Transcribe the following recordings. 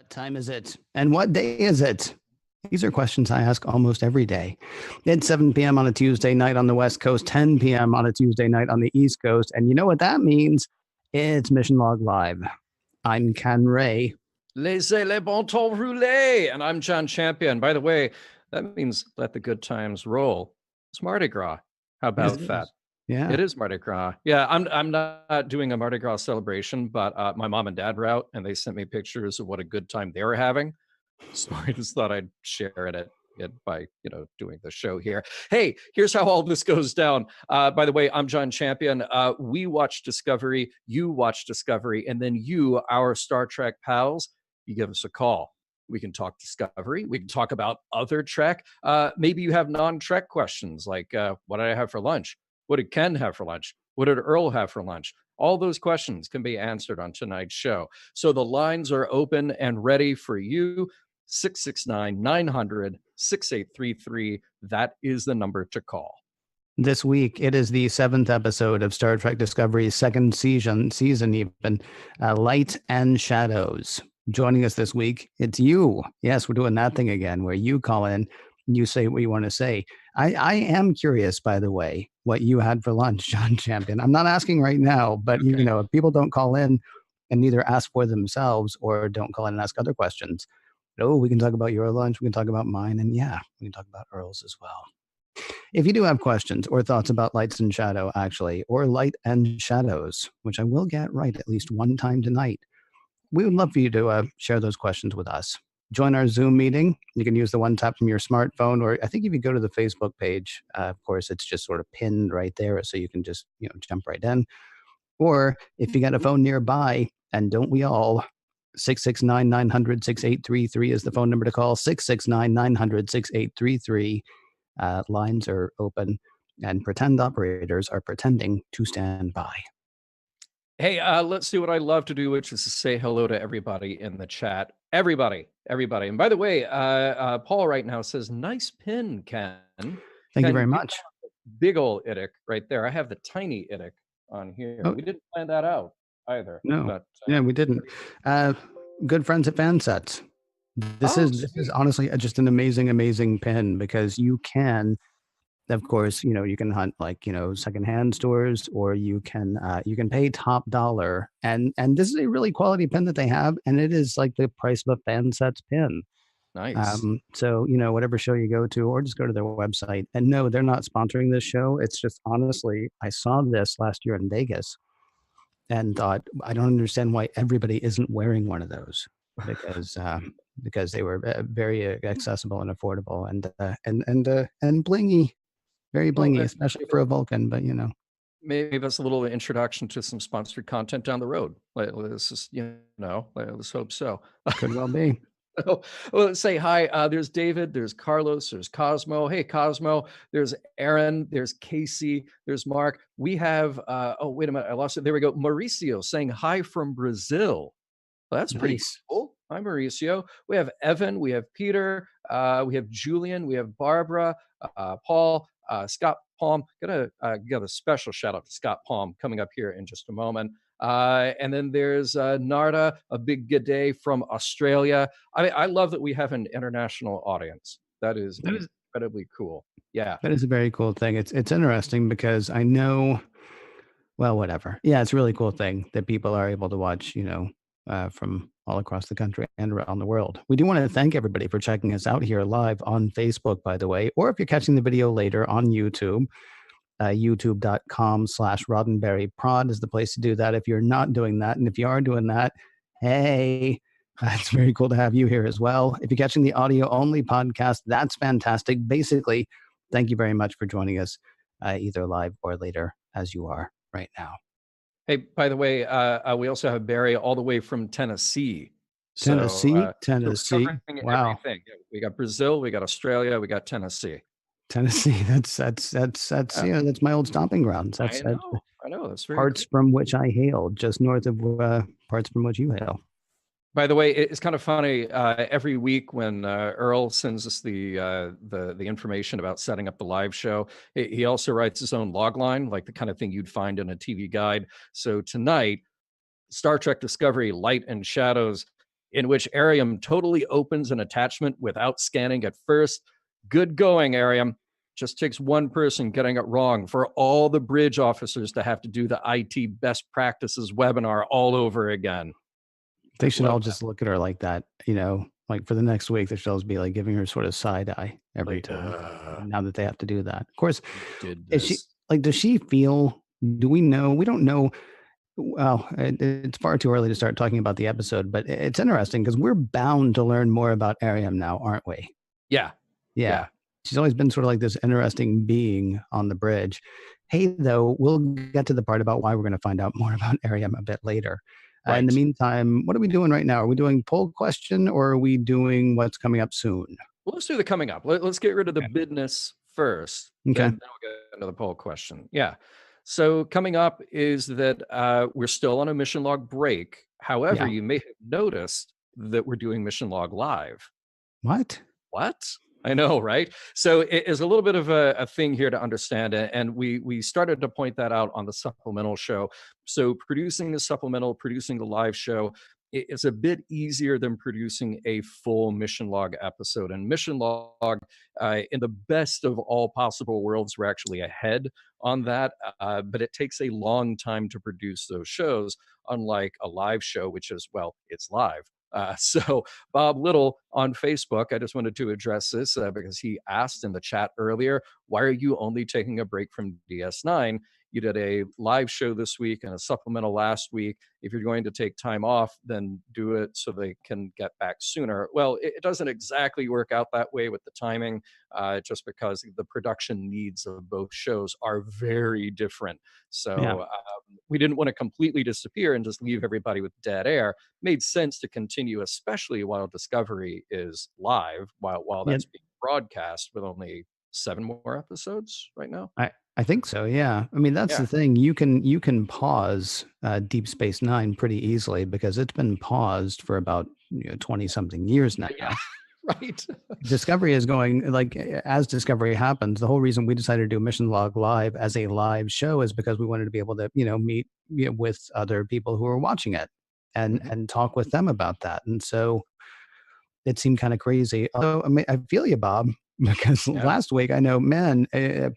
What time is it? And what day is it? These are questions I ask almost every day. It's 7 p.m. on a Tuesday night on the West Coast, 10 p.m. on a Tuesday night on the East Coast. And you know what that means? It's Mission Log Live. I'm Ken Ray. Laissez les bon temps rouler. And I'm John Champion. By the way, that means let the good times roll. It's Mardi Gras. How about that? Yeah. It is Mardi Gras. Yeah, I'm not doing a Mardi Gras celebration, but my mom and dad were out and they sent me pictures of what a good time they were having. So I just thought I'd share it by doing the show here. Hey, here's how all this goes down. By the way, I'm John Champion. We watch Discovery, you watch Discovery, and then you, our Star Trek pals, you give us a call. We can talk Discovery. We can talk about other Trek. Maybe you have non-Trek questions like, what did I have for lunch? What did Ken have for lunch? What did Earl have for lunch? All those questions can be answered on tonight's show. So the lines are open and ready for you. 669-900-6833. That is the number to call. This week, it is the 7th episode of Star Trek Discovery's second season even, Light and Shadows. Joining us this week, it's you. Yes, we're doing that thing again where you call in, you say what you want to say. I am curious, by the way, what you had for lunch, John Champion. I'm not asking right now, but Okay. if people don't call in and either ask for themselves or don't call in and ask other questions, we can talk about your lunch, we can talk about mine, and yeah, we can talk about Earl's as well. If you do have questions or thoughts about Lights and Shadow, actually, or Light and Shadows, which I will get right at least one time tonight, we would love for you to share those questions with us. Join our Zoom meeting. You can use the one tap from your smartphone, or I think if you go to the Facebook page, of course, it's just sort of pinned right there, so you can just jump right in. Or if you got a phone nearby, and don't we all, 669-900-6833 is the phone number to call. 669-900-6833. Lines are open, and pretend operators are pretending to stand by. Hey, let's do what I love to do, which is to say hello to everybody in the chat. Everybody. And by the way, Paul right now says, nice pin, Ken. Thank you very much. Big old Idic right there. I have the tiny Idic on here. Oh. We didn't plan that out either. No, but, yeah, we didn't. Good friends at Fansets. This is honestly just an amazing pin, because you can, of course, you can hunt secondhand stores, or you can pay top dollar, and this is a really quality pin that they have, and it is like the price of a Fansets pin. Nice. So whatever show you go to, or just go to their website. And no, they're not sponsoring this show. It's just, honestly, I saw this last year in Vegas and thought, I don't understand why everybody isn't wearing one of those, because they were very accessible and affordable, and blingy, very blingy, especially for a Vulcan. But maybe that's a little introduction to some sponsored content down the road. Let's just let's hope so. Could well be. Well, let's say hi. There's David, there's Carlos, there's Cosmo. Hey, Cosmo. There's Aaron, there's Casey, there's Mark. We have, wait a minute, I lost it. There we go. Mauricio saying hi from Brazil. Well, that's pretty cool. Hi, Mauricio. We have Evan, we have Peter, we have Julian, we have Barbara, Paul, Scott Palm. Gonna give a special shout out to Scott Palm coming up here in just a moment. And then there's Narda, a big good day from Australia. I love that we have an international audience. That is incredibly cool. Yeah. That is a very cool thing. It's interesting because I know, well, whatever. Yeah, it's a really cool thing that people are able to watch, from all across the country and around the world. We do want to thank everybody for checking us out here live on Facebook, by the way, or if you're catching the video later on YouTube. YouTube.com/Roddenberry Prod is the place to do that if you're not doing that. And if you are doing that, hey, it's very cool to have you here as well. If you're catching the audio only podcast, that's fantastic. Basically, thank you very much for joining us either live or later, as you are right now. Hey, by the way, we also have Barry all the way from Tennessee. Tennessee. Wow. Everything. We got Brazil, we got Australia, we got Tennessee. That's my old stomping grounds. I know. That's very parts from which I hail, just north of parts from which you hail. By the way, it's kind of funny. Every week when Earl sends us the information about setting up the live show, he also writes his own log line, like the kind of thing you'd find in a TV guide. So tonight, Star Trek Discovery, Light and Shadows. in which Ariam totally opens an attachment without scanning at first. Good going, Ariam. Just takes one person getting it wrong for all the bridge officers to have to do the IT best practices webinar all over again. They should Love all that. just look at her like that, like for the next week, they should always be like giving her sort of side eye every Like, time. Now that they have to do that. Of course, you did is she this. like, does she feel, do we know? We don't know. Well, it's far too early to start talking about the episode, but it's interesting because we're bound to learn more about Ariam now, aren't we? Yeah. Yeah. Yeah. She's always been sort of like this interesting being on the bridge. Hey, though, we'll get to the part about why we're going to find out more about Ariam a bit later. In the Right. meantime, what are we doing right now? Are we doing poll question or are we doing what's coming up soon? Well, let's do the coming up. Let's get rid of the Okay. business first. Okay. Then we'll get into the poll question. Yeah. So coming up is that we're still on a mission log break. However, Yeah. you may have noticed that we're doing mission log live. What? What? I know, right? So it is a little bit of a thing here to understand, and we started to point that out on the supplemental show. So producing the supplemental, producing the live show is a bit easier than producing a full mission log episode. And mission log, in the best of all possible worlds, we're actually ahead on that, but it takes a long time to produce those shows, unlike a live show, which is, well, it's live. So Bob Little on Facebook, I just wanted to address this because he asked in the chat earlier, why are you only taking a break from DS9? You did a live show this week and a supplemental last week. If you're going to take time off, then do it so they can get back sooner. Well, it doesn't exactly work out that way with the timing, just because the production needs of both shows are very different. Yeah. So we didn't want to completely disappear and just leave everybody with dead air. Made sense to continue, especially while Discovery is live, while Yeah. that's being broadcast with only 7 more episodes right now. I think so. Yeah. I mean, that's Yeah. the thing. You can pause Deep Space Nine pretty easily because it's been paused for about 20 something years Yeah. now. Right. Discovery is going like as Discovery happens. The whole reason we decided to do Mission Log Live as a live show is because we wanted to be able to meet with other people who are watching it and Mhm. and talk with them about that. And so it seemed kind of crazy. Although I mean, I feel you, Bob, because Yeah. last week I know, man,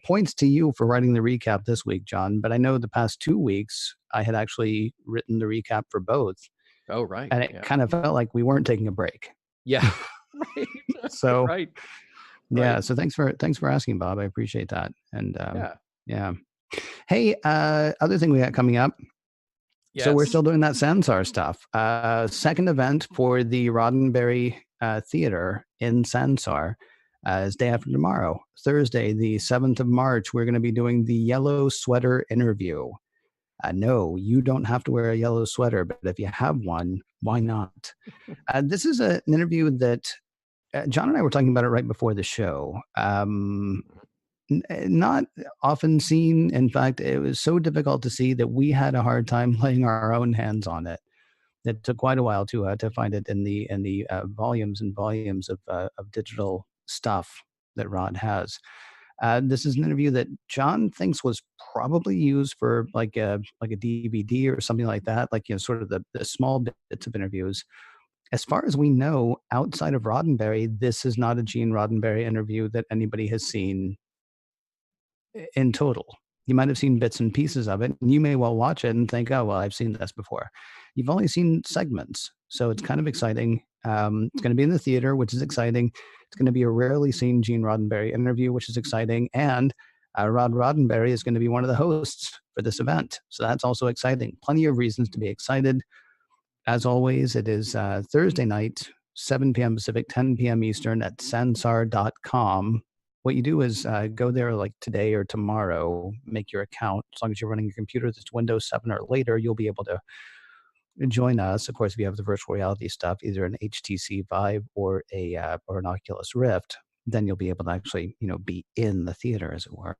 points to you for writing the recap this week, John. But I know the past 2 weeks I had actually written the recap for both, Oh, right. and it Yeah. kind of felt like we weren't taking a break. Yeah. Right. So Right. yeah, Right. so thanks for asking, Bob. I appreciate that. And Yeah. yeah, hey, other thing we got coming up. So we're Yes. still doing that Sansar stuff. Second event for the Roddenberry Theater in Sansar is day after tomorrow, Thursday, the 7th of March. We're going to be doing the yellow sweater interview. No, you don't have to wear a yellow sweater, but if you have one, why not? This is an interview that John and I were talking about it right before the show. Not often seen. In fact, it was so difficult to see that we had a hard time laying our own hands on it. It took quite a while to find it in the volumes and volumes of digital stuff that Rod has. This is an interview that John thinks was probably used for like a DVD or something like that, like sort of the small bits of interviews. As far as we know, outside of Roddenberry, this is not a Gene Roddenberry interview that anybody has seen in total. You might have seen bits and pieces of it, and you may well watch it and think, "Oh, well, I've seen this before." You've only seen segments, so it's kind of exciting. It's going to be in the theater, which is exciting. It's going to be a rarely seen Gene Roddenberry interview, which is exciting, and Rod Roddenberry is going to be one of the hosts for this event, so that's also exciting. Plenty of reasons to be excited. As always, it is Thursday night, 7 p.m. Pacific, 10 p.m. Eastern at sansar.com. What you do is go there like today or tomorrow, make your account. As long as you're running a computer that's Windows 7 or later, you'll be able to join us. Of course, if you have the virtual reality stuff, either an HTC Vive or an Oculus Rift, then you'll be able to actually be in the theater, as it were.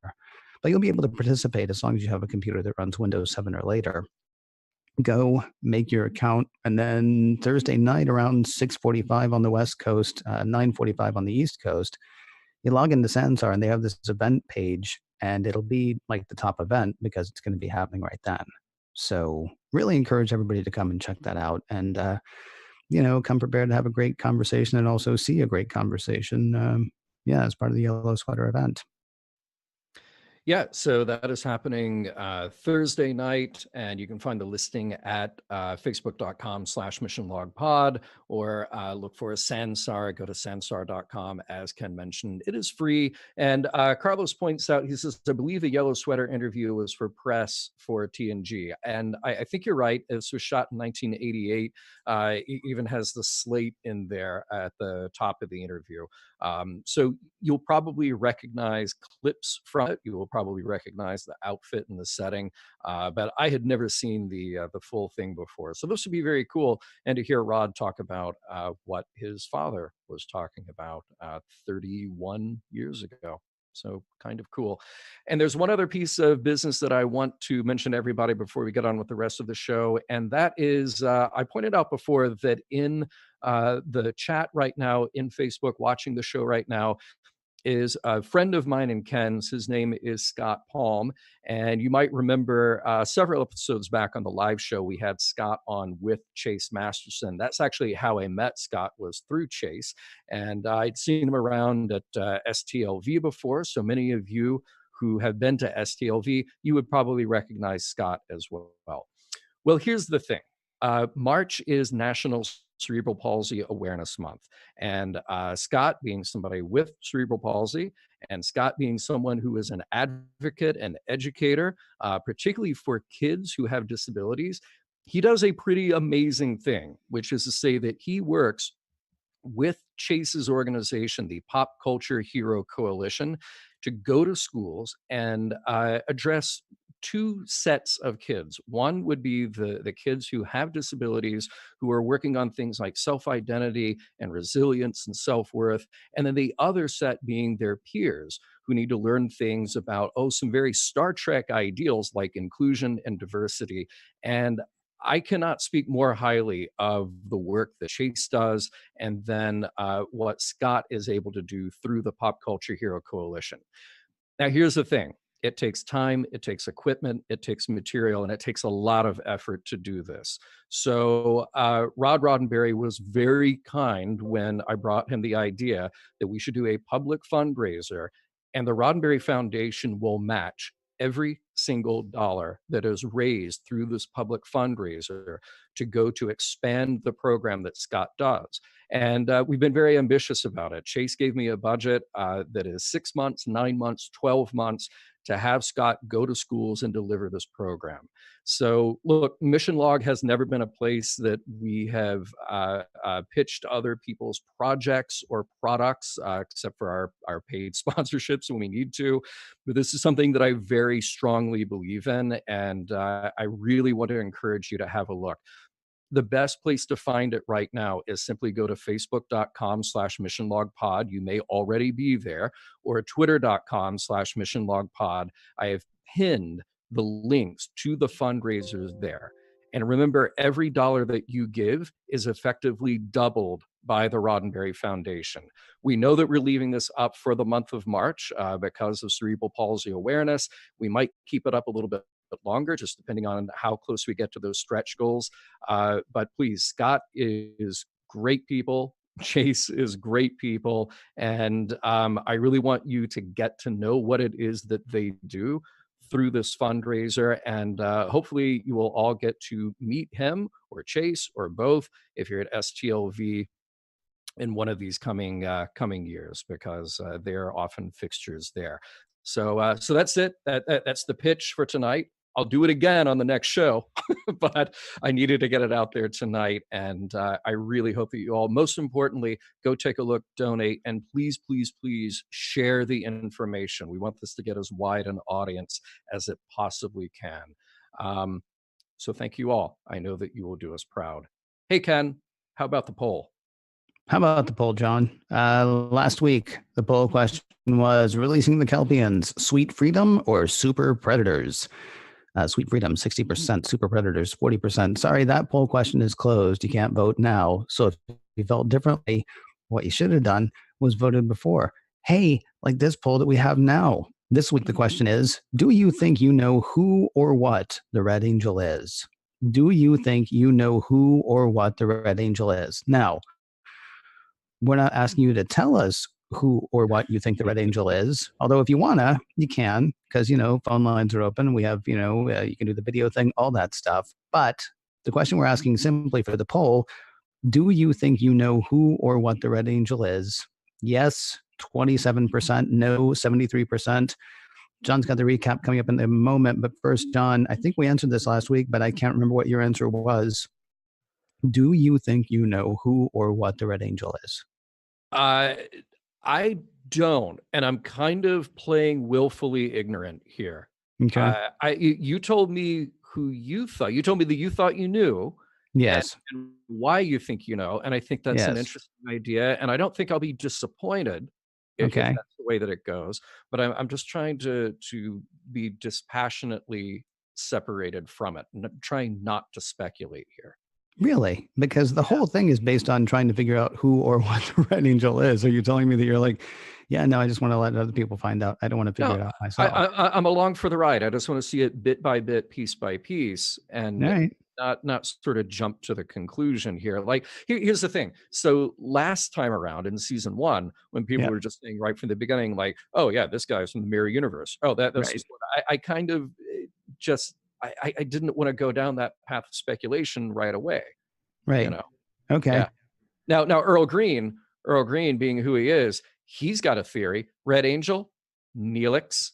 But you'll be able to participate as long as you have a computer that runs Windows 7 or later. Go make your account, and then Thursday night around 6:45 on the West Coast, 9:45 on the East Coast, you log into Sansar and they have this event page, and it'll be like the top event because it's going to be happening right then. So really encourage everybody to come and check that out. And come prepared to have a great conversation and also see a great conversation. Yeah, as part of the Yellow Sweater event. Yeah, so that is happening Thursday night, and you can find the listing at facebook.com/missionlogpod, or look for Sansar. Go to sansar.com, as Ken mentioned. It is free. And Carlos points out, he says, I believe the Yellow Sweater interview was for press for TNG. And I think you're right. This was shot in 1988. It even has the slate in there at the top of the interview. So you'll probably recognize clips from it. You will probably recognize the outfit and the setting, but I had never seen the full thing before. So this would be very cool, and to hear Rod talk about what his father was talking about 31 years ago. So kind of cool. And there's one other piece of business that I want to mention to everybody before we get on with the rest of the show. And that is, I pointed out before that in the chat right now in Facebook, watching the show right now, is a friend of mine and Ken's. His name is Scott Palm. And you might remember several episodes back on the live show, we had Scott on with Chase Masterson. That's actually how I met Scott, was through Chase. And I'd seen him around at STLV before. So many of you who have been to STLV, you would probably recognize Scott as well. Well, here's the thing. March is National Cerebral Palsy Awareness Month. And Scott, being somebody with cerebral palsy, and Scott being someone who is an advocate and educator, particularly for kids who have disabilities, he does a pretty amazing thing, which is to say that he works with Chase's organization, the Pop Culture Hero Coalition, to go to schools and address two sets of kids. One would be the kids who have disabilities, who are working on things like self-identity and resilience and self-worth. And then the other set being their peers, who need to learn things about, some very Star Trek ideals like inclusion and diversity. And I cannot speak more highly of the work that Chase does, and then what Scott is able to do through the Pop Culture Hero Coalition. Now, here's the thing. It takes time, it takes equipment, it takes material, and it takes a lot of effort to do this. So Rod Roddenberry was very kind when I brought him the idea that we should do a public fundraiser, and the Roddenberry Foundation will match every single dollar that is raised through this public fundraiser to go to expand the program that Scott does. And we've been very ambitious about it. Chase gave me a budget that is 6 months, 9 months, 12 months to have Scott go to schools and deliver this program. So look, Mission Log has never been a place that we have pitched other people's projects or products, except for our paid sponsorships when we need to. But this is something that I very strongly believe in, and I really want to encourage you to have a look. The best place to find it right now is simply go to facebook.com/missionlogpod. You may already be there, or twitter.com/missionlogpod. I have pinned the links to the fundraisers there. And remember, every dollar that you give is effectively doubled by the Roddenberry Foundation. We know that we're leaving this up for the month of March because of cerebral palsy awareness. We might keep it up a little bit longer, just depending on how close we get to those stretch goals. But please, Scott is great people. Chase is great people. And I really want you to get to know what it is that they do through this fundraiser. And hopefully you will all get to meet him or Chase or both if you're at STLV in one of these coming years, because they're often fixtures there. So that's it. That's the pitch for tonight. I'll do it again on the next show, but I needed to get it out there tonight. And I really hope that you all, most importantly, go take a look, donate, and please, please, please share the information. We want this to get as wide an audience as it possibly can. So thank you all. I know that you will do us proud. Hey, Ken, how about the poll? How about the poll, John? Last week, the poll question was releasing the Kelpians, sweet freedom or super predators? Sweet freedom, 60%, super predators, 40%. Sorry, that poll question is closed. You can't vote now. So if you felt differently, what you should have done was voted before. Hey, like this poll that we have now. This week, the question is, do you think you know who or what the Red Angel is? Do you think you know who or what the Red Angel is? Now, we're not asking you to tell us who or what you think the Red Angel is. Although, if you wanna, you can, because phone lines are open. We have you can do the video thing, all that stuff. But the question we're asking simply for the poll: do you think you know who or what the Red Angel is? Yes, 27%. No, 73%. John's got the recap coming up in a moment. But first, John, I think we answered this last week, but I can't remember what your answer was. Do you think you know who or what the Red Angel is? Uh, I don't, and I'm kind of playing willfully ignorant here. Okay. You told me who you thought. You told me that you thought you knew, and, Yes. and why you think you know. And I think that's an Yes. interesting idea. And I don't think I'll be disappointed if Okay. that's the way that it goes. But I'm just trying to be dispassionately separated from it, and trying not to speculate here. Really? Because the Yeah. whole thing is based on trying to figure out who or what the Red Angel is. Are you telling me that you're like, yeah, no, I just want to let other people find out. I don't want to figure No, it out myself. I'm along for the ride. I just want to see it bit by bit, piece by piece, All and right. not sort of jump to the conclusion here. Like here's the thing. So last time around in season one, when people Yeah. were just saying right from the beginning, like, oh yeah, this guy's from the mirror universe. Oh, that's Right. just what I kind of just I didn't want to go down that path of speculation right away. You Right. know? Okay. Yeah. Now Earl Green being who he is, he's got a theory. Red Angel, Neelix.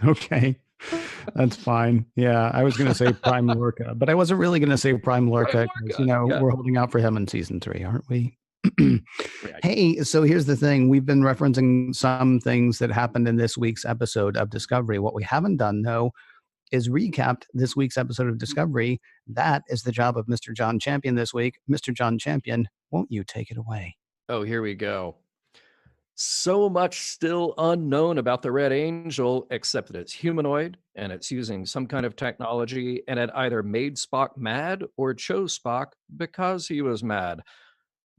Okay. That's fine. Yeah. I was going to say Prime Lorca, but I wasn't really going to say Prime Right, Lorca because, Lorca. Yeah. we're holding out for him in season 3, aren't we? Right. Hey, so here's the thing. We've been referencing some things that happened in this week's episode of Discovery. What we haven't done, though, is recapped this week's episode of Discovery. That is the job of Mr. John Champion this week. Mr. John Champion, won't you take it away? Oh, here we go. So much still unknown about the Red Angel, except that it's humanoid and it's using some kind of technology, and it either made Spock mad or chose Spock because he was mad.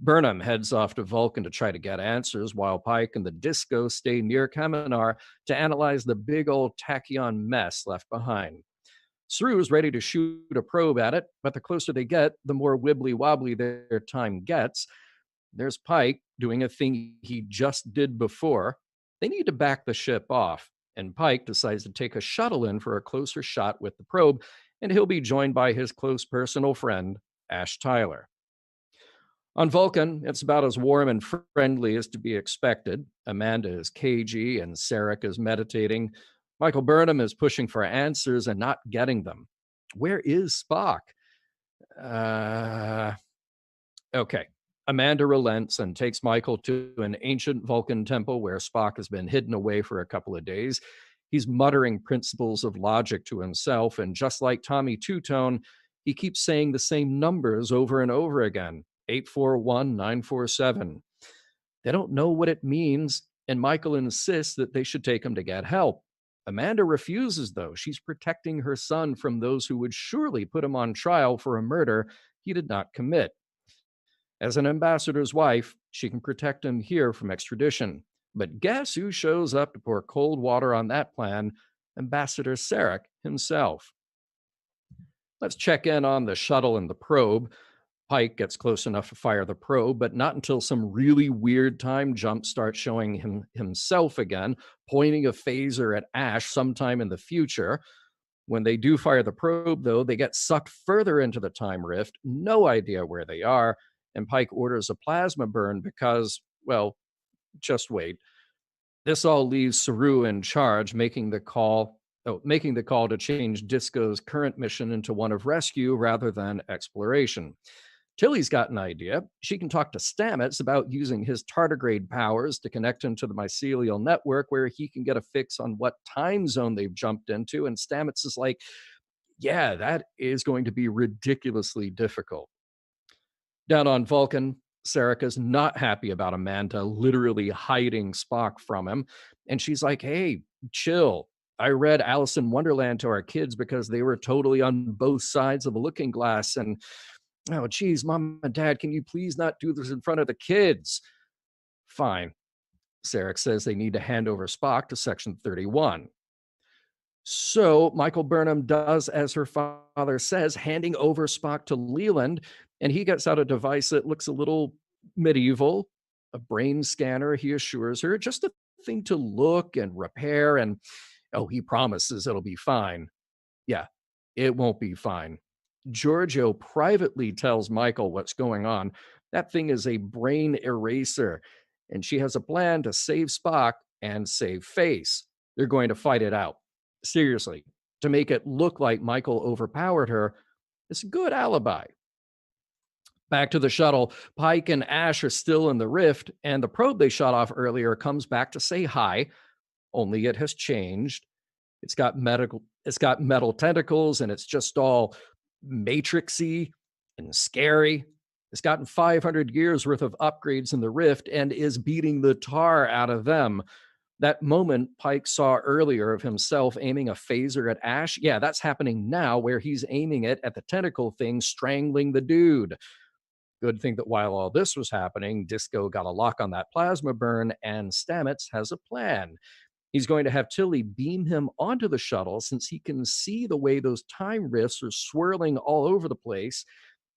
Burnham heads off to Vulcan to try to get answers, while Pike and the Disco stay near Kaminar to analyze the big old tachyon mess left behind. Saru is ready to shoot a probe at it, but the closer they get, the more wibbly wobbly their time gets. There's Pike doing a thing he just did before. They need to back the ship off, and Pike decides to take a shuttle in for a closer shot with the probe, and he'll be joined by his close personal friend, Ash Tyler. On Vulcan, it's about as warm and friendly as to be expected. Amanda is cagey and Sarek is meditating. Michael Burnham is pushing for answers and not getting them. Where is Spock? Uh, okay. Amanda relents and takes Michael to an ancient Vulcan temple where Spock has been hidden away for a couple of days. He's muttering principles of logic to himself, and just like Tommy Two Tone, he keeps saying the same numbers over and over again: 841947. They don't know what it means, and Michael insists that they should take him to get help. Amanda refuses, though. She's protecting her son from those who would surely put him on trial for a murder he did not commit. As an ambassador's wife, she can protect him here from extradition. But guess who shows up to pour cold water on that plan? Ambassador Sarek himself. Let's check in on the shuttle and the probe. Pike gets close enough to fire the probe, but not until some really weird time jump starts showing himself again, pointing a phaser at Ash sometime in the future. When they do fire the probe, though, they get sucked further into the time rift, no idea where they are, and Pike orders a plasma burn because, well, just wait. This all leaves Saru in charge, making the call to change Disco's current mission into one of rescue rather than exploration. Tilly's got an idea. She can talk to Stamets about using his tardigrade powers to connect him to the mycelial network where he can get a fix on what time zone they've jumped into. And Stamets is like, yeah, that is going to be ridiculously difficult. Down on Vulcan, Sarika's not happy about Amanda literally hiding Spock from him. And she's like, hey, chill. I read Alice in Wonderland to our kids because they were totally on both sides of the looking glass. And oh, geez, mom and dad, can you please not do this in front of the kids? Fine. Sarek says they need to hand over Spock to Section 31. So Michael Burnham does as her father says, handing over Spock to Leland, and he gets out a device that looks a little medieval, a brain scanner, he assures her, just a thing to look and repair. And oh, he promises it'll be fine. Yeah, it won't be fine. Giorgio privately tells Michael what's going on. That thing is a brain eraser, and she has a plan to save Spock and save Face. They're going to fight it out. Seriously, to make it look like Michael overpowered her, it's a good alibi. Back to the shuttle, Pike and Ash are still in the rift, and the probe they shot off earlier comes back to say hi, only it has changed. It's got metal tentacles and it's just all matrixy and scary. It's gotten 500 years worth of upgrades in the rift and is beating the tar out of them. That moment Pike saw earlier of himself aiming a phaser at Ash, yeah, that's happening now where he's aiming it at the tentacle thing strangling the dude. Good thing that while all this was happening, Disco got a lock on that plasma burn and Stamets has a plan. He's going to have Tilly beam him onto the shuttle since he can see the way those time rifts are swirling all over the place.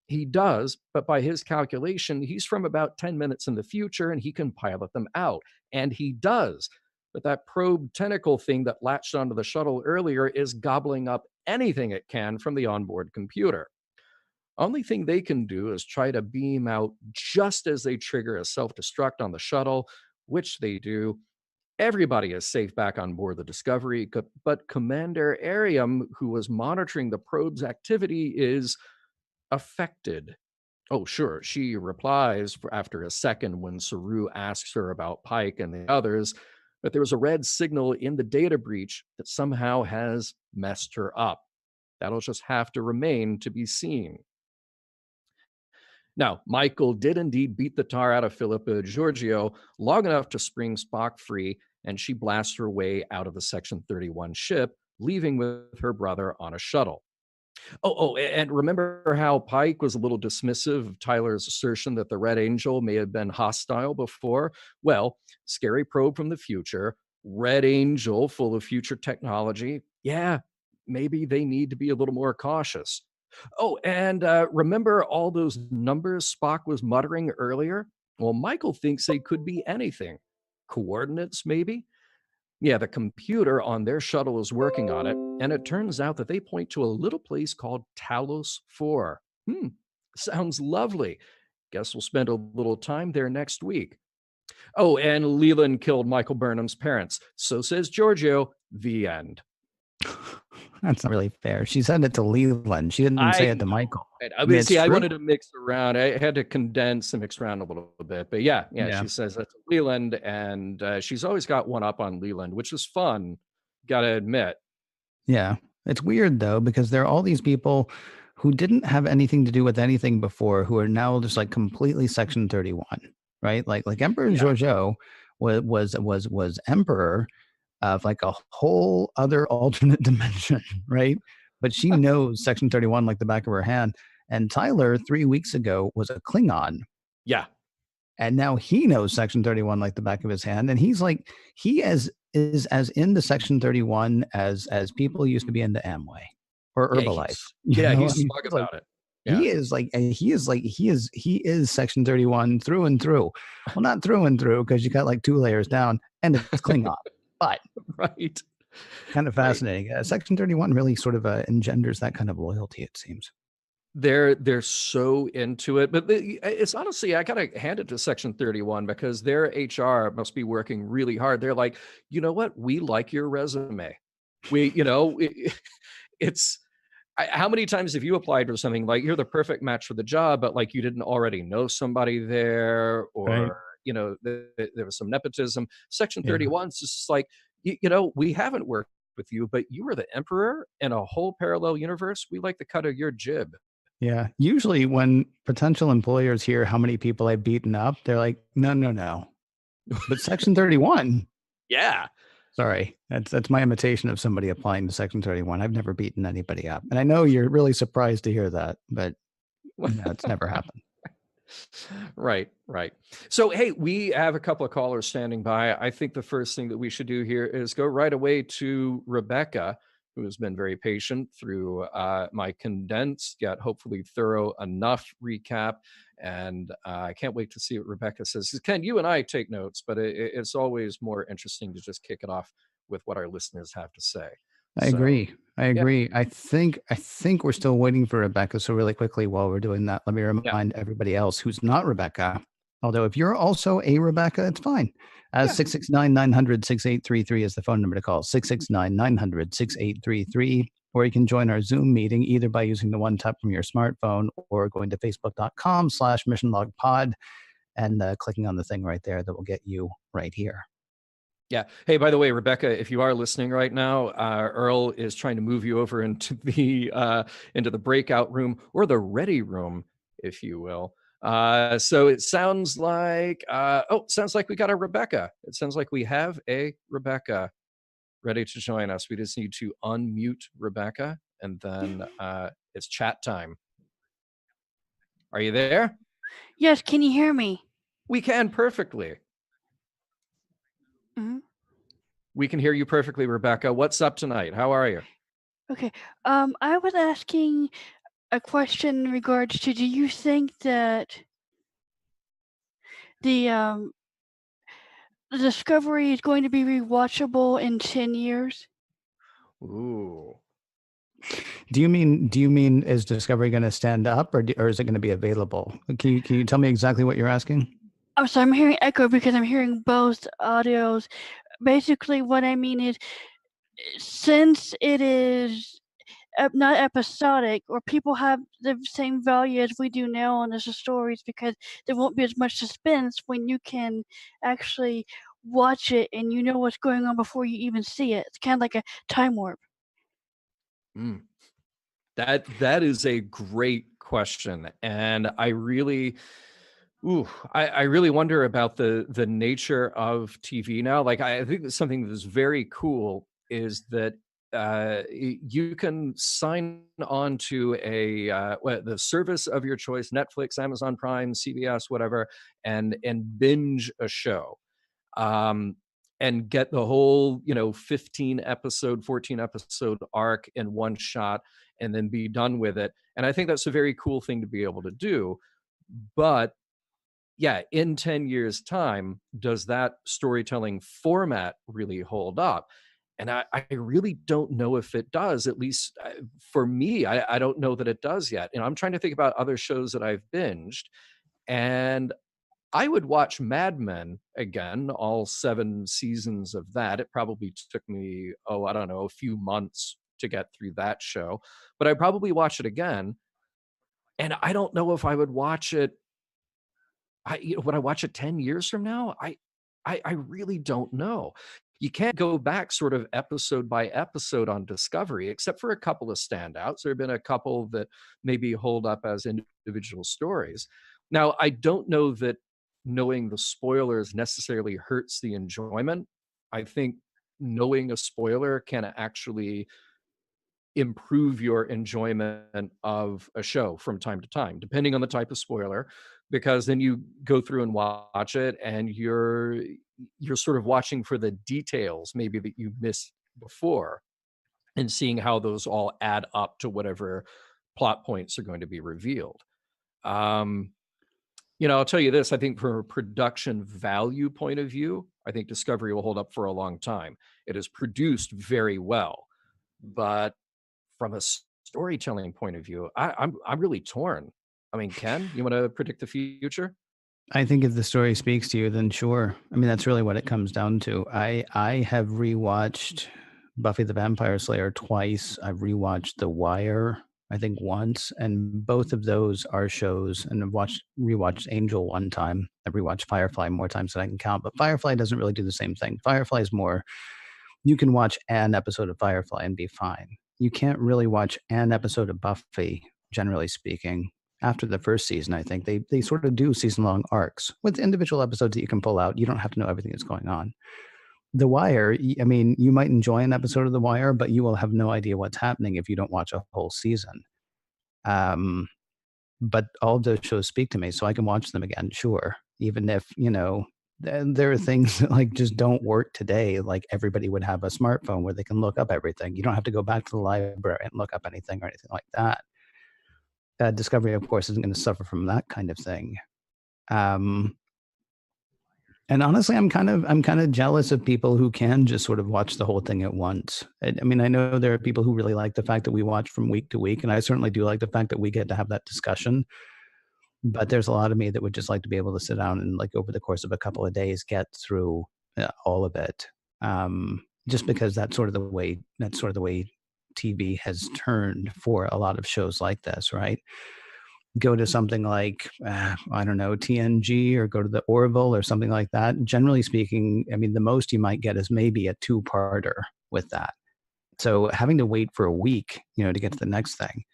He does, but by his calculation, he's from about 10 minutes in the future and he can pilot them out. And he does. But that probe tentacle thing that latched onto the shuttle earlier is gobbling up anything it can from the onboard computer. Only thing they can do is try to beam out just as they trigger a self destruct on the shuttle, which they do. Everybody is safe back on board the Discovery, but Commander Ariam, who was monitoring the probe's activity, is affected. Oh, sure. She replies after a second when Saru asks her about Pike and the others, but there was a red signal in the data breach that somehow has messed her up. That'll just have to remain to be seen. Now, Michael did indeed beat the tar out of Philippa Giorgio long enough to spring Spock free, and she blasts her way out of the Section 31 ship, leaving with her brother on a shuttle. And remember how Pike was a little dismissive of Tyler's assertion that the Red Angel may have been hostile before? Well, scary probe from the future, Red Angel full of future technology. Yeah, maybe they need to be a little more cautious. Oh, and remember all those numbers Spock was muttering earlier? Well, Michael thinks they could be anything. Coordinates, maybe? Yeah, the computer on their shuttle is working on it, and it turns out that they point to a little place called Talos 4. Sounds lovely. Guess we'll spend a little time there next week. Oh, and Leland killed Michael Burnham's parents. So says Giorgio. The end. That's not really fair. She said it to Leland. She didn't I say it to know. Michael. I I mean, mean, it's see, I true. wanted to mix around. I had to condense and mix around a little bit. But yeah, Yeah. she says that to Leland, and she's always got one up on Leland, which is fun, gotta admit. Yeah. It's weird though, because there are all these people who didn't have anything to do with anything before who are now just like completely Section 31, right? Like Emperor Yeah. Giorgio was emperor of like a whole other alternate dimension, right? But she knows Section 31 like the back of her hand. And Tyler 3 weeks ago was a Klingon. Yeah. And now he knows Section 31 like the back of his hand. And he's like, is as into Section 31 as people used to be into Amway or Yeah, Herbalife. You know, I he's mean, smug he's like, about it. Yeah. he is Section 31 through and through. Well, not through and through, because you got like 2 layers down and it's Klingon. But Right. kind of Right. fascinating. Section 31 really sort of engenders that kind of loyalty, it seems. They're so into it, but it's honestly, I gotta hand it to Section 31 because their HR must be working really hard. They're like, you know what? We like your resume. It's how many times have you applied for something like you're the perfect match for the job, but like you didn't already know somebody there, Right. or there was some nepotism. Section Yeah. 31 is just like, we haven't worked with you, but you were the emperor in a whole parallel universe. We like the cut of your jib. Yeah. Usually when potential employers hear how many people I've beaten up, they're like, no, no, no. But Section 31, Yeah. sorry, that's my imitation of somebody applying to Section 31. I've never beaten anybody up. And I know you're really surprised to hear that, but no, it's never happened. Right, right. So, hey, we have a couple of callers standing by. I think the first thing that we should do here is go right away to Rebecca. who has been very patient through my condensed yet hopefully thorough enough recap. And I can't wait to see what Rebecca says. Ken, you and I take notes, but it's always more interesting to just kick it off with what our listeners have to say. I So, agree. I yeah, agree. I think we're still waiting for Rebecca. So really quickly while we're doing that, let me yeah, remind everybody else who's not Rebecca. Although if you're also a Rebecca, it's fine. yeah. 669-900-6833 is the phone number to call. 669-900-6833. Or you can join our Zoom meeting either by using the one tap from your smartphone or going to facebook.com/missionlogpod and clicking on the thing right there that will get you right here. Yeah. Hey, by the way, Rebecca, if you are listening right now, Earl is trying to move you over into the breakout room or the ready room, if you will. So it sounds like sounds like we got a Rebecca. It sounds like we have a Rebecca ready to join us. We just need to unmute Rebecca, and then it's chat time. Are you there? Yes, can you hear me? We can perfectly. Mhm. We can hear you perfectly, Rebecca. What's up tonight? How are you? Okay. I was asking a question in regards to, do you think that the the Discovery is going to be rewatchable in 10 years? Ooh. Do you mean is Discovery going to stand up or is it going to be available? Can you tell me exactly what you're asking? I'm sorry, I'm hearing echo because I'm hearing both audios. Basically, what I mean is, since it is not episodic, or people have the same value as we do now on the stories, because there won't be as much suspense when you can actually watch it and you know what's going on before you even see it. It's kind of like a time warp. Mm. That is a great question, and I really wonder about the nature of TV now. Like, I think that something that's very cool is that you can sign on to the service of your choice, Netflix, Amazon Prime, CBS, whatever, and binge a show. Um, and get the whole, 15 episode, 14 episode arc in one shot and then be done with it. And I think that's a very cool thing to be able to do. But yeah, in 10 years' time, does that storytelling format really hold up? And I really don't know if it does, at least for me. I don't know that it does yet. And I'm trying to think about other shows that I've binged. And I would watch Mad Men again, all 7 seasons of that. It probably took me, I don't know, a few months to get through that show, but I'd probably watch it again. And I don't know if I would watch it. Would I watch it 10 years from now? I really don't know. You can't go back sort of episode by episode on Discovery, except for a couple of standouts. There have been a couple that maybe hold up as individual stories. Now, I don't know that knowing the spoilers necessarily hurts the enjoyment. I think knowing a spoiler can actually improve your enjoyment of a show from time to time, depending on the type of spoiler, because then you go through and watch it and you're sort of watching for the details maybe that you missed before and seeing how those all add up to whatever plot points are going to be revealed. Um, I'll tell you this, I think from a production value point of view, I think Discovery will hold up for a long time. It is produced very well, but from a storytelling point of view, I'm really torn. I mean, Ken, you want to predict the future? I think if the story speaks to you, then sure. I mean, that's really what it comes down to. I have rewatched Buffy the Vampire Slayer twice. I've rewatched The Wire, I think once, and both of those are shows. And I've rewatched Angel one time. I've rewatched Firefly more times than I can count. But Firefly doesn't really do the same thing. Firefly is more, you can watch an episode of Firefly and be fine. You can't really watch an episode of Buffy, generally speaking. After the first season, I think they sort of do season long arcs with individual episodes that you can pull out. You don't have to know everything that's going on. The Wire, I mean, you might enjoy an episode of The Wire, but you will have no idea what's happening if you don't watch a whole season. But all of those shows speak to me, so I can watch them again, sure. Even if, there are things that like just don't work today. Like everybody would have a smartphone where they can look up everything. You don't have to go back to the library and look up anything or anything like that. Discovery, of course, isn't going to suffer from that kind of thing. Um, and honestly, I'm kind of jealous of people who can just sort of watch the whole thing at once. I mean, I know there are people who really like the fact that we watch from week to week, and I certainly do like the fact that we get to have that discussion. But there's a lot of me that would just like to be able to sit down and, like, over the course of a couple of days, get through all of it. Just because that's sort of the way TV has turned for a lot of shows like this, right? Go to something like I don't know, TNG, or go to the Orville or something like that. Generally speaking, I mean, the most you might get is maybe a two-parter with that. So having to wait for a week, to get to the next thing,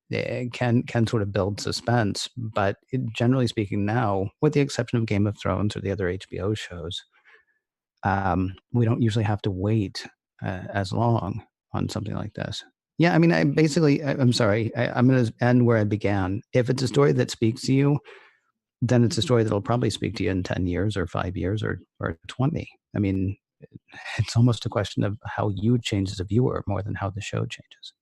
it can sort of build suspense. But generally speaking, now, with the exception of Game of Thrones or the other HBO shows, we don't usually have to wait as long on something like this. Yeah, I mean, I'm sorry, I'm going to end where I began. If it's a story that speaks to you, then it's a story that'll probably speak to you in 10 years or 5 years or 20. I mean, it's almost a question of how you change as a viewer more than how the show changes.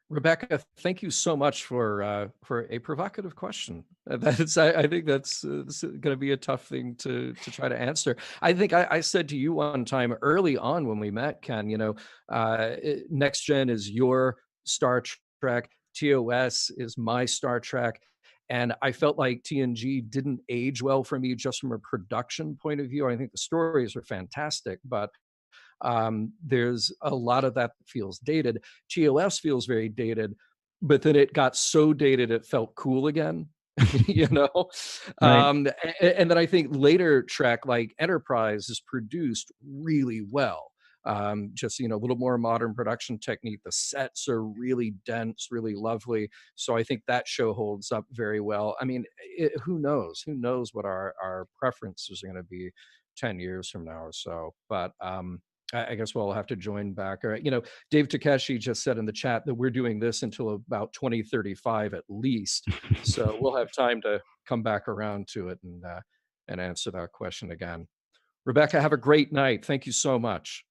Rebecca, thank you so much for a provocative question. I think that's going to be a tough thing to try to answer. I think I said to you one time early on when we met, Ken, Next Gen is your Star Trek, TOS is my Star Trek. And I felt like TNG didn't age well for me just from a production point of view. I think the stories are fantastic, but there's a lot of that feels dated. TOS feels very dated, but then it got so dated it felt cool again. Right. And then I think later Trek, like Enterprise, is produced really well. Just a little more modern production technique. The sets are really dense, really lovely. So I think that show holds up very well. I mean, who knows? Who knows what our preferences are going to be 10 years from now or so? But I guess we'll have to join back. All right. Dave Takeshi just said in the chat that we're doing this until about 2035 at least. So we'll have time to come back around to it and answer that question again. Rebecca, have a great night. Thank you so much.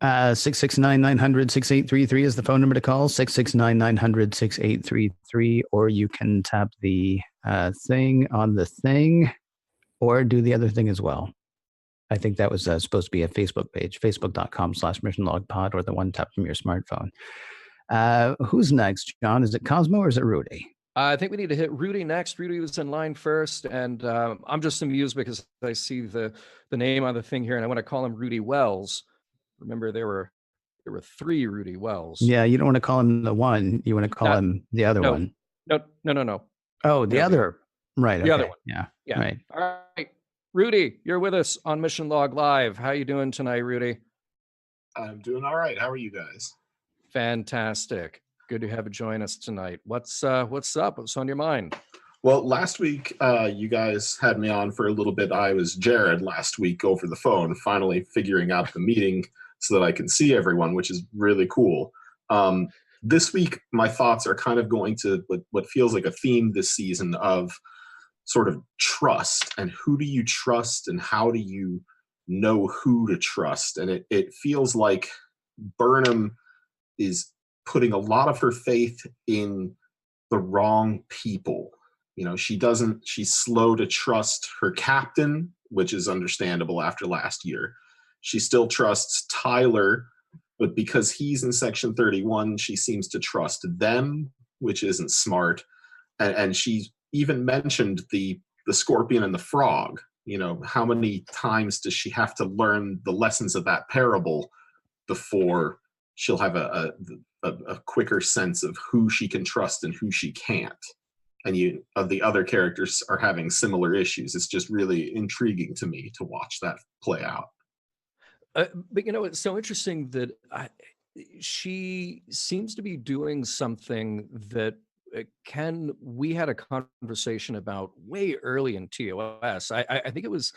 669-900-6833 is the phone number to call. 669-900-6833, or you can tap the thing on the thing, or do the other thing as well. I think that was supposed to be a Facebook page, facebook.com/missionlogpod, or the one tap from your smartphone. Who's next, John? Is it Cosmo or is it Rudy? I think we need to hit Rudy next. Rudy was in line first, and I'm just amused because I see the name on the thing here, and I want to call him Rudy Wells. Remember, there were 3 Rudy Wells. Yeah, you don't want to call him the one. You want to call him the other one. No. Oh, the other. Right. The other one. Yeah. Right. All right. Rudy, you're with us on Mission Log Live. How you doing tonight, Rudy? I'm doing all right. How are you guys? Fantastic. Good to have you join us tonight. What's up? What's on your mind? Well, last week, you guys had me on for a little bit. I was Jared last week over the phone, finally figuring out the meeting so that I can see everyone, which is really cool. This week, my thoughts are kind of going to what feels like a theme this season of sort of trust, and who do you trust and how do you know who to trust? And it feels like Burnham is putting a lot of her faith in the wrong people. She's slow to trust her captain, which is understandable after last year. She still trusts Tyler, but because he's in Section 31, she seems to trust them, which isn't smart. And she even mentioned the scorpion and the frog. How many times does she have to learn the lessons of that parable before she'll have a quicker sense of who she can trust and who she can't? And the other characters are having similar issues. It's just really intriguing to me to watch that play out. But it's so interesting that she seems to be doing something that we had a conversation about way early in TOS. I think it was,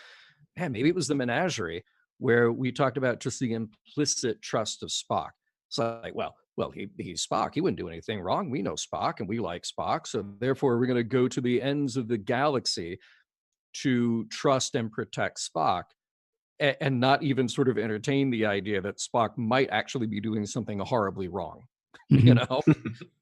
maybe it was the Menagerie, where we talked about just the implicit trust of Spock. It's like, well, he's Spock. He wouldn't do anything wrong. We know Spock and we like Spock. So therefore, we're going to go to the ends of the galaxy to trust and protect Spock, and not even sort of entertain the idea that Spock might actually be doing something horribly wrong. You Mhm.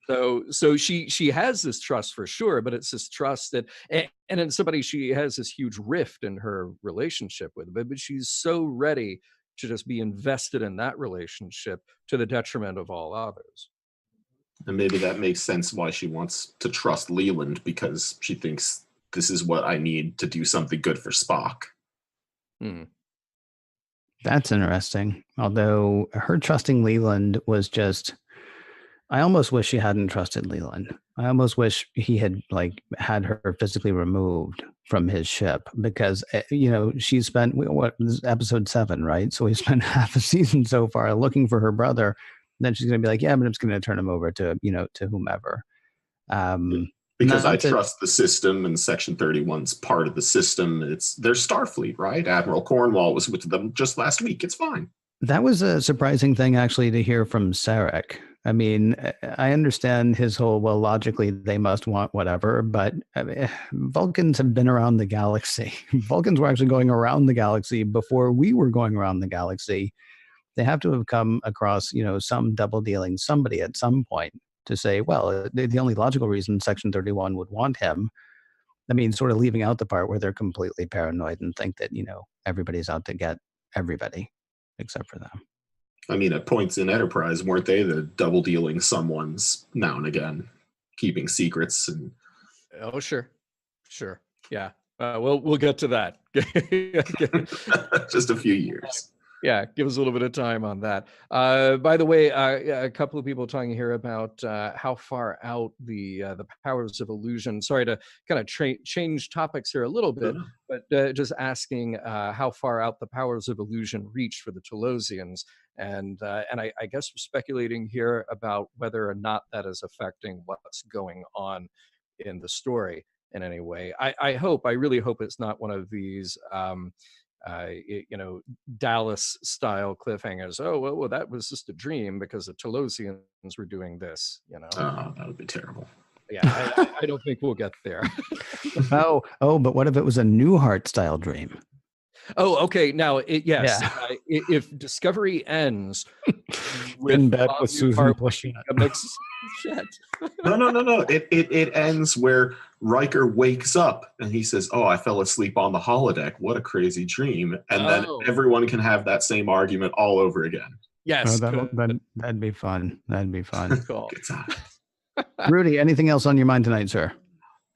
know, so she has this trust for sure, but it's this trust that, and in somebody she has this huge rift in her relationship with, but she's so ready to just be invested in that relationship to the detriment of all others. And maybe that makes sense why she wants to trust Leland, because she thinks this is what I need to do something good for Spock. Hmm. That's interesting. Although her trusting Leland was just, I almost wish she hadn't trusted Leland. I almost wish he had like had her physically removed from his ship, because she spent, what, this is episode 7, right? So we spent half a season so far looking for her brother. Then she's going to be like, yeah, but I'm just going to turn him over to to whomever. Because I Not that trust the system, and Section 31's part of the system. They're Starfleet, right? Admiral Cornwall was with them just last week. It's fine. That was a surprising thing actually to hear from Sarek. I mean, I understand his whole, well, logically they must want whatever, but I mean, Vulcans have been around the galaxy. Vulcans were actually going around the galaxy before we were going around the galaxy. They have to have come across, some double dealing somebody at some point to say, well, the only logical reason Section 31 would want him, I mean, sort of leaving out the part where they're completely paranoid and think that, everybody's out to get everybody except for them. I mean, at points in Enterprise, weren't they the double dealing someone's now and again, keeping secrets and Oh, sure. Yeah. We'll get to that. just a few years. Yeah, give us a little bit of time on that. By the way, a couple of people talking here about how far out the powers of illusion. Sorry to kind of change topics here a little bit, but just asking how far out the powers of illusion reach for the Telosians, and I guess we're speculating here about whether or not that is affecting what's going on in the story in any way. I really hope it's not one of these. Dallas style cliffhangers. Oh, well, that was just a dream because the Telosians were doing this, Oh, that would be terrible. Yeah, I don't think we'll get there. but what if it was a Newhart style dream? Oh, okay. Now, yes, Yeah. If Discovery ends in bed with Susan pushing a mix, shit. No. It ends where Riker wakes up and he says, "Oh, I fell asleep on the holodeck. What a crazy dream!" And then everyone can have that same argument all over again. Yes, that'd be fun. That'd be fun. Cool. Rudy, anything else on your mind tonight, sir?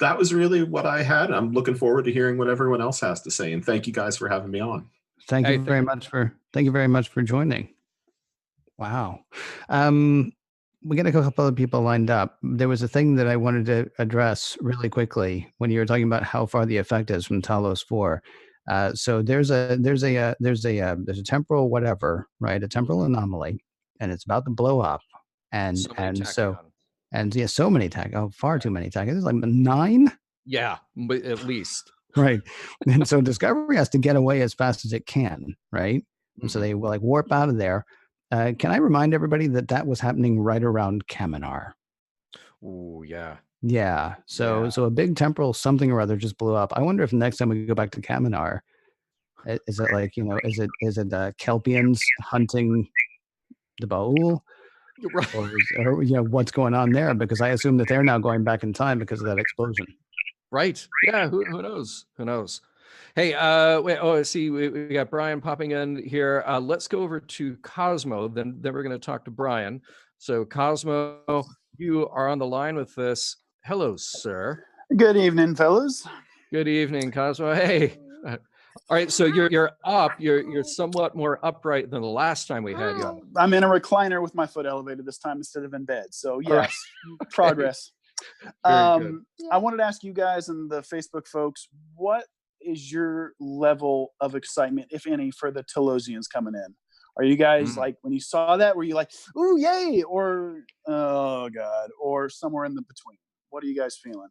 That was really what I had. I'm looking forward to hearing what everyone else has to say, and thank you guys for having me on. Thank you very much for joining. Wow. We got a couple of people lined up. There was a thing that I wanted to address really quickly when you were talking about how far the effect is from Talos 4. So there's a temporal whatever, right? A temporal anomaly, and it's about to blow up. And so many tech. Oh, far too many tech. It's like 9. Yeah, but at least. Right. And so Discovery has to get away as fast as it can, right? And so they will like warp out of there. Can I remind everybody that was happening right around Kaminar? Oh, yeah. Yeah. So a big temporal something or other just blew up. I wonder if next time we go back to Kaminar, is it like, is it Kelpians hunting the Baul? Right. Or what's going on there? Because I assume that they're now going back in time because of that explosion. Right. Yeah. Who knows? Who knows? Hey, wait. Oh, I see. We got Brian popping in here. Let's go over to Cosmo. Then we're going to talk to Brian. So, Cosmo, you are on the line with this. Hello, sir. Good evening, fellas. Good evening, Cosmo. Hey. All right. So you're up. You're somewhat more upright than the last time we had you on. I'm in a recliner with my foot elevated this time instead of in bed. So yes, right. Progress. I wanted to ask you guys and the Facebook folks, what is your level of excitement, if any, for the Telosians coming in? Are you guys like, when you saw that, were you like, ooh, yay, or oh god, or somewhere in the between? What are you guys feeling?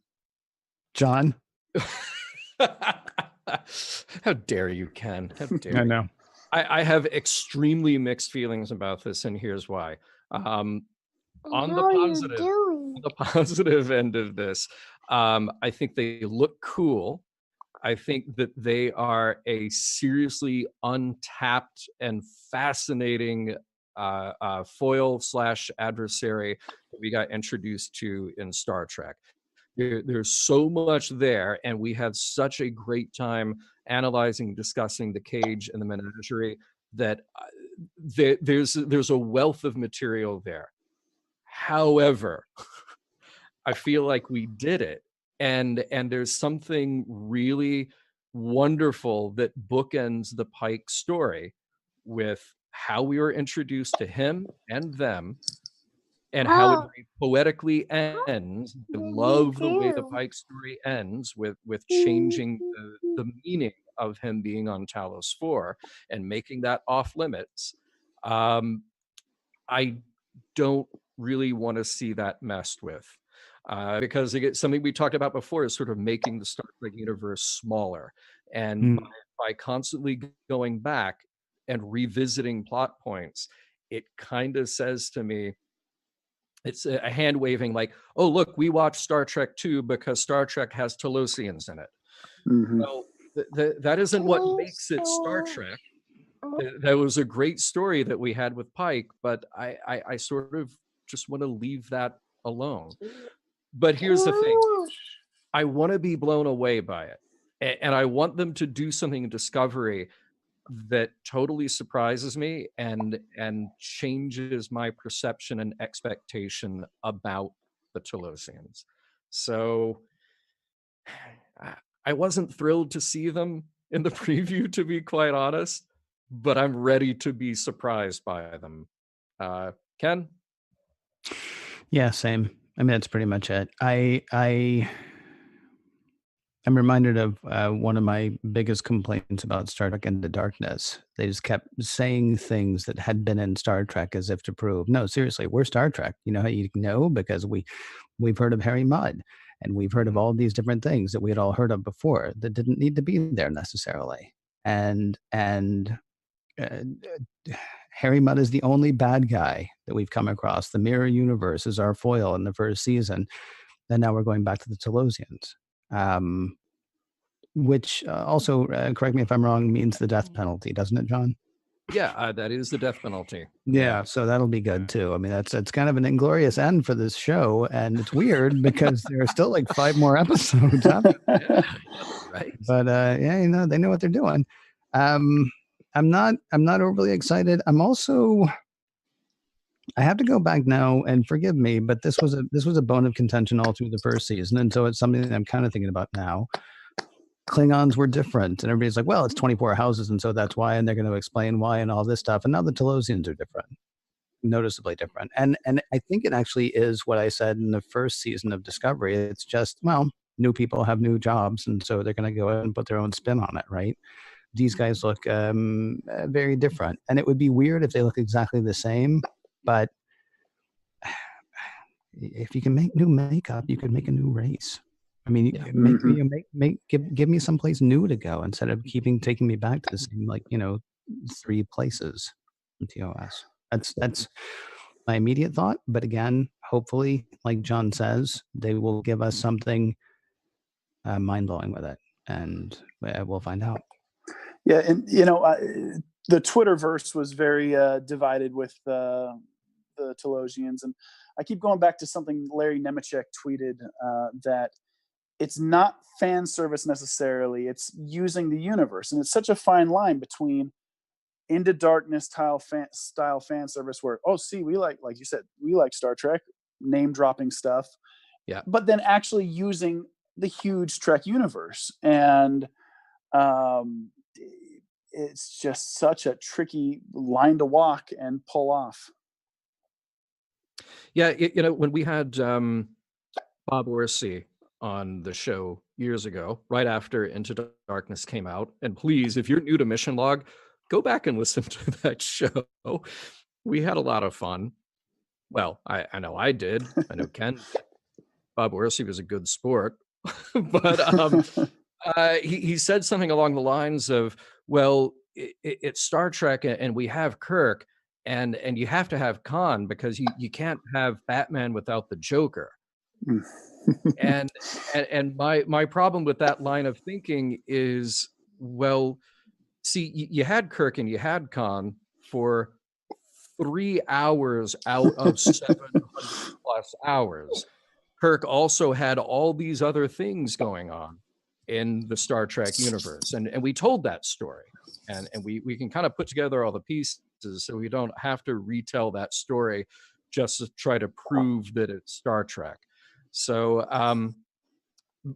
John? How dare you, Ken? How dare I know. I have extremely mixed feelings about this, and here's why. On the positive end of this, I think they look cool. I think that they are a seriously untapped and fascinating foil / adversary that we got introduced to in Star Trek. There's so much there, and we had such a great time analyzing, discussing the cage and the menagerie that there's a wealth of material there. However, I feel like we did it, and there's something really wonderful that bookends the Pike story with how we were introduced to him and them, and how it very poetically ends. I love the way the Pike story ends with changing the meaning of him being on Talos 4 and making that off limits. I don't really want to see that messed with. Because again, something we talked about before is sort of making the Star Trek universe smaller. And by constantly going back and revisiting plot points, it kind of says to me, it's a hand waving like, oh, look, we watched Star Trek 2 because Star Trek has Talosians in it. Mm-hmm. Well, that isn't what makes it Star Trek. That was a great story that we had with Pike, but I sort of just want to leave that alone. But here's the thing. I want to be blown away by it. And I want them to do something in Discovery that totally surprises me and changes my perception and expectation about the Talosians. So I wasn't thrilled to see them in the preview, to be quite honest, but I'm ready to be surprised by them. Ken? Yeah, same. I mean, that's pretty much it. I'm reminded of one of my biggest complaints about Star Trek Into Darkness. They just kept saying things that had been in Star Trek as if to prove, no, seriously, we're Star Trek. You know how you know? Because we've heard of Harry Mudd, and we've heard of all these different things that we had all heard of before that didn't need to be there necessarily. And Harry Mudd is the only bad guy that we've come across. The Mirror Universe is our foil in the first season. And now we're going back to the Talosians. Which also, correct me if I'm wrong, means the death penalty, doesn't it, John? Yeah, that is the death penalty. Yeah, so that'll be good too. I mean, that's kind of an inglorious end for this show, and it's weird because there are still like 5 more episodes after. Yeah, right. But yeah, you know, they know what they're doing. I'm not overly excited. I'm also. I have to go back now and forgive me, but this was a bone of contention all through the first season, and so it's something that I'm kind of thinking about now. Klingons were different, and everybody's like, well, it's 24 houses, and so that's why, and they're going to explain why and all this stuff. And now the Talosians are different, noticeably different. And I think it actually is what I said in the first season of Discovery. It's just, well, new people have new jobs, and so they're going to go and put their own spin on it, right? These guys look very different, and it would be weird if they look exactly the same, but if you can make new makeup, you could make a new race. I mean, give me someplace new to go instead of taking me back to the same, like, 3 places in TOS. That's my immediate thought. But again, hopefully, like John says, they will give us something mind blowing with it, and we'll find out. Yeah, and the Twitterverse was very divided with the Talosians, and I keep going back to something Larry Nemechek tweeted that it's not fan service necessarily. It's using the universe. And it's such a fine line between Into Darkness style fan service where, oh, see, we like you said, we like Star Trek, name dropping stuff. Yeah. But then actually using the huge Trek universe. And it's just such a tricky line to walk and pull off. Yeah, when we had Bob Orsi on the show years ago, right after Into Darkness came out, and please, if you're new to Mission Log, go back and listen to that show. We had a lot of fun. Well, I know I did. I know Ken did. Bob Orsi was a good sport. But he said something along the lines of, well, it's Star Trek and we have Kirk, and you have to have Khan because you can't have Batman without the Joker. and my problem with that line of thinking is, well, see, you had Kirk and you had Khan for 3 hours out of 700 plus hours. Kirk also had all these other things going on in the Star Trek universe, and we told that story, and we can kind of put together all the pieces, so we don't have to retell that story just to try to prove that it's Star Trek. So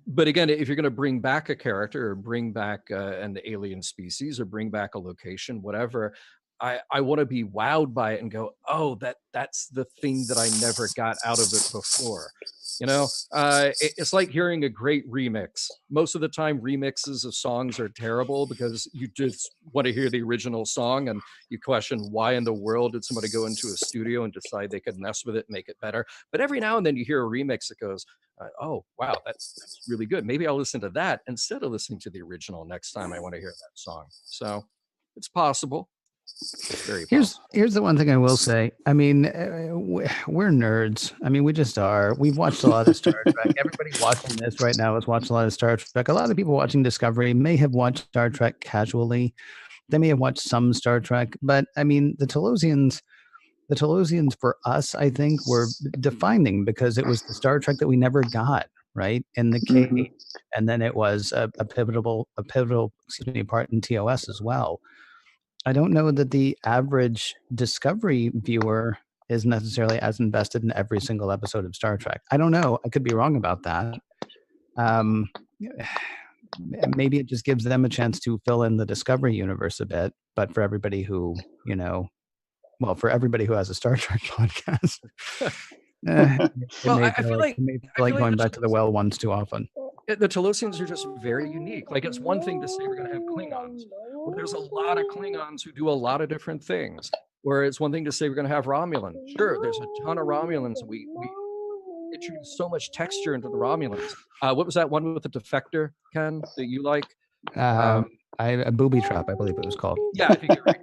but again, if you're going to bring back a character or bring back an alien species or bring back a location, whatever, I want to be wowed by it and go, oh, that's the thing that I never got out of it before. It's like hearing a great remix. Most of the time, remixes of songs are terrible because you just want to hear the original song and you question why in the world did somebody go into a studio and decide they could mess with it and make it better. But every now and then you hear a remix that goes, oh, wow, that's really good. Maybe I'll listen to that instead of listening to the original next time I want to hear that song. So it's possible. Very possible. Here's the one thing I will say. I mean, we're nerds. I mean, we just are. We've watched a lot of Star Trek. Everybody watching this right now has watched a lot of Star Trek. A lot of people watching Discovery may have watched Star Trek casually. They may have watched some Star Trek, but I mean, the Telosians for us, I think, were defining because it was the Star Trek that we never got, right? In the case, and then it was a pivotal part in TOS as well. I don't know that the average Discovery viewer is necessarily as invested in every single episode of Star Trek. I don't know. I could be wrong about that. Maybe it just gives them a chance to fill in the Discovery universe a bit. But for everybody who, for everybody who has a Star Trek podcast, I feel like going back to the well ones too often. The Telosians are just very unique. Like, it's one thing to say we're going to have Klingons. Well, there's a lot of Klingons who do a lot of different things. Where it's one thing to say we're going to have Romulans. Sure, there's a ton of Romulans. We introduced so much texture into the Romulans. What was that one with the defector, Ken, that you like? A booby trap, I believe it was called. Yeah, I think you're right.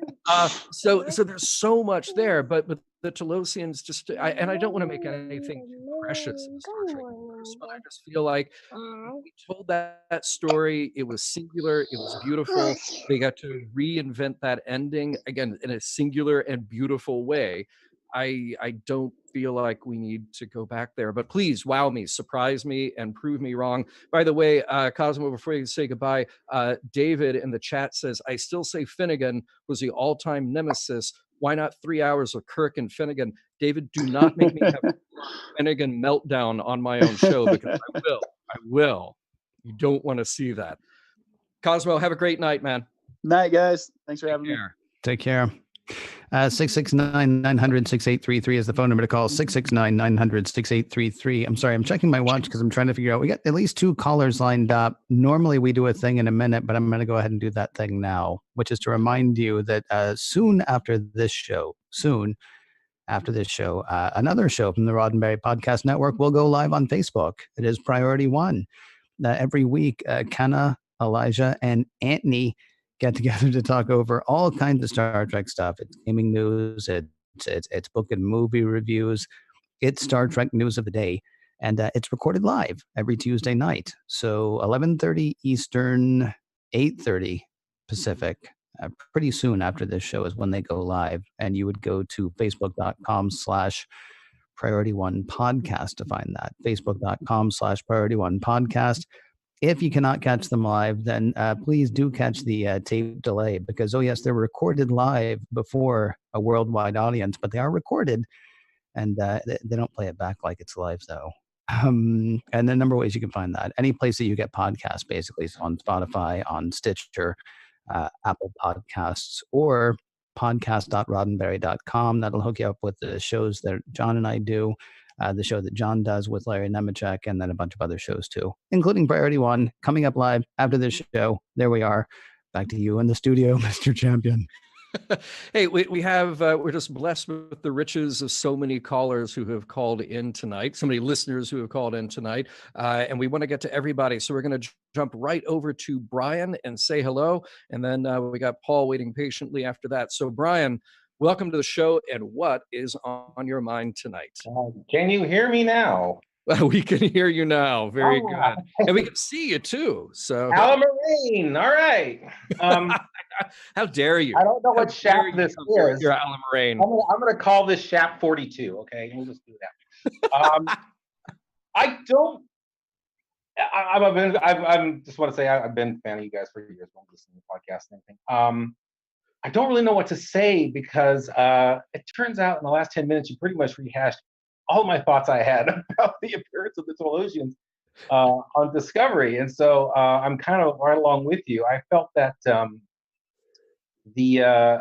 So there's so much there, but the Telosians just, I don't want to make anything too precious in the Star Trek universe, but I just feel like we told that story. It was singular. It was beautiful. They got to reinvent that ending again in a singular and beautiful way. I don't feel like we need to go back there, but please wow me, surprise me, and prove me wrong. By the way, Cosmo, before you say goodbye, David in the chat says, I still say Finnegan was the all-time nemesis. Why not 3 hours of Kirk and Finnegan? David, do not make me have a Finnegan meltdown on my own show, because I will. You don't want to see that. Cosmo, have a great night, man. Night, guys. Thanks for having me. Take care. 669-900-6833 is the phone number to call. 669-900-6833. I'm sorry, I'm checking my watch because I'm trying to figure out. We got at least 2 callers lined up. Normally we do a thing in a minute, but I'm going to go ahead and do that thing now, which is to remind you that soon after this show, another show from the Roddenberry Podcast Network will go live on Facebook. It is Priority One. Every week, Kenna, Elijah, and Anthony get together to talk over all kinds of Star Trek stuff. It's gaming news, it's book and movie reviews, it's Star Trek news of the day, and it's recorded live every Tuesday night. So 11:30 Eastern, 8:30 Pacific. Pretty soon after this show is when they go live, and you would go to facebook.com/Priority One Podcast to find that. Facebook.com/Priority One Podcast. If you cannot catch them live, then please do catch the tape delay, because, oh yes, they're recorded live before a worldwide audience, but they are recorded, and they don't play it back like it's live, though. And there are a number of ways you can find that. Any place that you get podcasts, basically, so on Spotify, on Stitcher, Apple Podcasts, or podcast.roddenberry.com. That'll hook you up with the shows that John and I do. The show that John does with Larry Nemechek, and then a bunch of other shows too, including Priority One, coming up live after this show. There we are. Back to you in the studio, Mr. Champion. Hey, we have, we're just blessed with the riches of so many callers who have called in tonight, so many listeners who have called in tonight, and we want to get to everybody. So we're going to jump right over to Brian and say hello, and then we got Paul waiting patiently after that. So Brian, welcome to the show, and what is on your mind tonight? Can you hear me now? Well, we can hear you now. Very good. Ah. And we can see you too. So Alan Moraine. All right. how dare you? I don't know How what shap dare you this come here with is. your Alan Moraine. I'm gonna call this Shap 42. Okay, we'll just do that. I don't. I'm just want to say I've been a fan of you guys for years. Don't listen to the podcast and everything. I don't really know what to say because it turns out in the last 10 minutes you pretty much rehashed all my thoughts I had about the appearance of the Telosians on Discovery, and so I'm kind of right along with you. I felt that the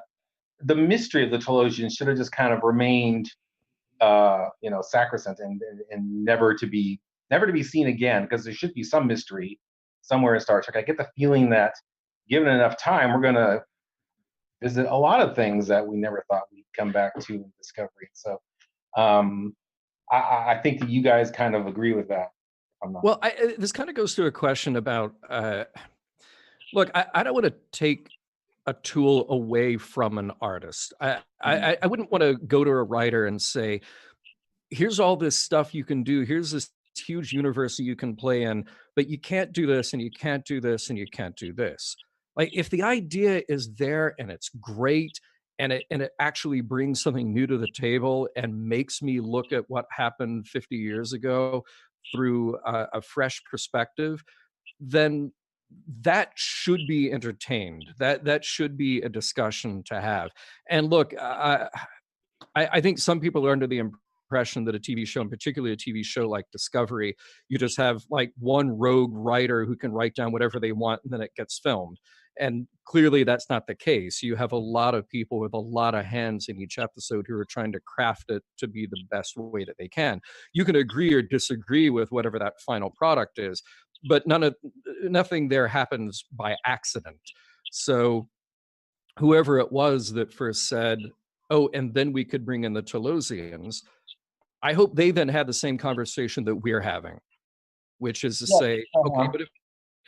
mystery of the Telosians should have just kind of remained, sacrosanct and never to be seen again, because there should be some mystery somewhere in Star Trek. I get the feeling that given enough time, we're going to visit a lot of things that we never thought we'd come back to in Discovery. So I think that you guys kind of agree with that. Well, this kind of goes to a question about, look, I don't want to take a tool away from an artist. I wouldn't want to go to a writer and say, here's all this stuff you can do. Here's this huge universe that you can play in, but you can't do this and you can't do this and you can't do this. Like, if the idea is there and it's great and it actually brings something new to the table and makes me look at what happened 50 years ago through a fresh perspective, then that should be entertained. That should be a discussion to have. And look, I think some people are under the impression that a TV show, and particularly a TV show like Discovery, you just have like one rogue writer who can write down whatever they want and then it gets filmed. And clearly that's not the case. You have a lot of people with a lot of hands in each episode who are trying to craft it to be the best way that they can. You can agree or disagree with whatever that final product is, but nothing there happens by accident. So whoever it was that first said, oh, and then we could bring in the Telosians, I hope they then had the same conversation that we're having, which is to say, okay, but if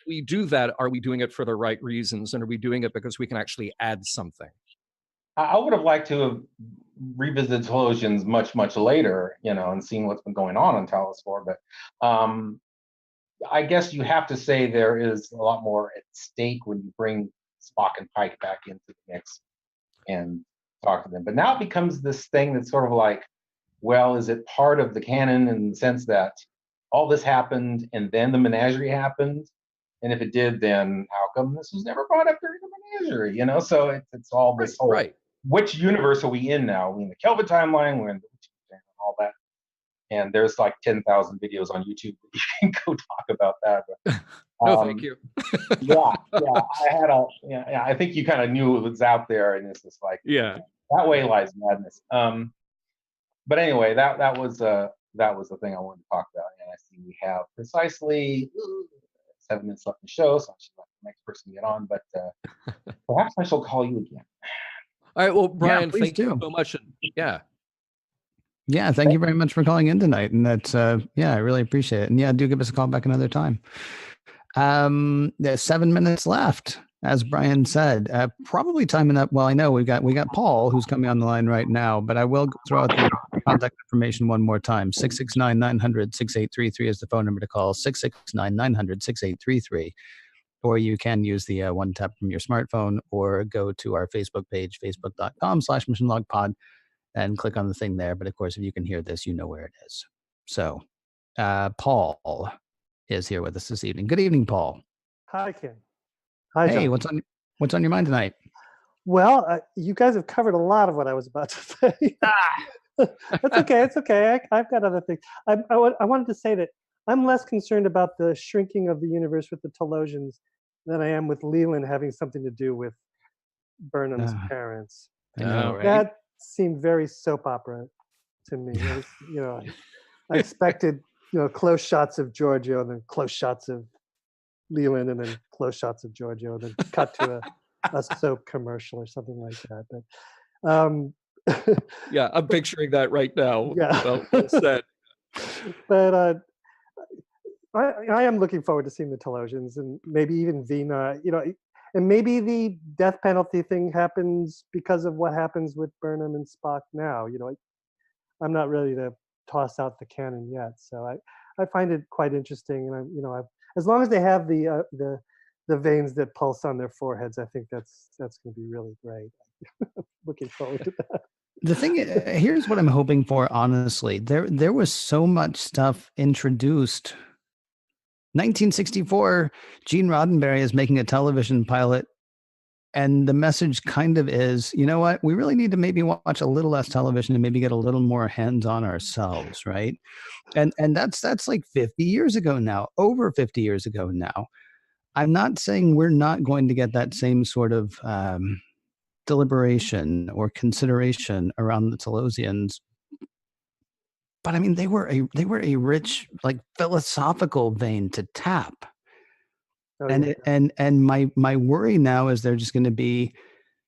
we do that, are we doing it for the right reasons? And are we doing it because we can actually add something? I would have liked to have revisited Telosians much, much later, and seen what's been going on Talos 4. But I guess you have to say there is a lot more at stake when you bring Spock and Pike back into the mix and talk to them. But now it becomes this thing that's sort of like, well, is it part of the canon in the sense that all this happened and then the menagerie happened? And if it did, then how come this was never brought up during the menagerie? So it's all this whole, right. Which universe are we in now? Are we in the Kelvin timeline? We're in the and all that. And there's like 10,000 videos on YouTube that you can go talk about that. But, no, thank you. I think you kind of knew it was out there, and it's just like, that way lies madness. But anyway, that was the thing I wanted to talk about. And I see we have precisely 7 minutes left in the show, so I should let the next person get on. But perhaps I shall call you again. All right. Well, Brian, thank you so much. Yeah, thank you very much for calling in tonight. And that's, I really appreciate it. And do give us a call back another time. There's 7 minutes left, as Brian said. Probably timing up. Well, I know we got Paul, who's coming on the line right now, but I will throw out the contact information one more time. 669-900-6833 is the phone number to call. 669-900-6833. Or you can use the one tap from your smartphone, or go to our Facebook page, facebook.com/missionlogpod, and click on the thing there. But of course, if you can hear this, you know where it is. So Paul is here with us this evening. Good evening, Paul. Hi, Ken. Hi, hey, John. what's on your mind tonight? Well, you guys have covered a lot of what I was about to say. That's okay. It's okay. I've got other things. I wanted to say that I'm less concerned about the shrinking of the universe with the Telosians than I am with Leland having something to do with Burnham's parents. I know, right? That seemed very soap opera to me. It was, I expected, close shots of Giorgio, and then close shots of Leland, and then close shots of Giorgio, and then cut to a soap commercial or something like that. But I'm picturing that right now. Yeah. Well said. But I am looking forward to seeing the Telosians, and maybe even Vina, and maybe the death penalty thing happens because of what happens with Burnham and Spock now. I'm not ready to toss out the canon yet, so I find it quite interesting, and as long as they have the veins that pulse on their foreheads, I think that's going to be really great. Looking forward to that. The thing here's what I'm hoping for, honestly. There was so much stuff introduced. 1964, Gene Roddenberry is making a television pilot, and the message kind of is, you know what? We really need to maybe watch a little less television and maybe get a little more hands-on ourselves, right? And that's like 50 years ago now, over 50 years ago now. I'm not saying we're not going to get that same sort of deliberation or consideration around the Talosians, but I mean they were a rich, like, philosophical vein to tap. Oh, And yeah. and my worry now is they're going to be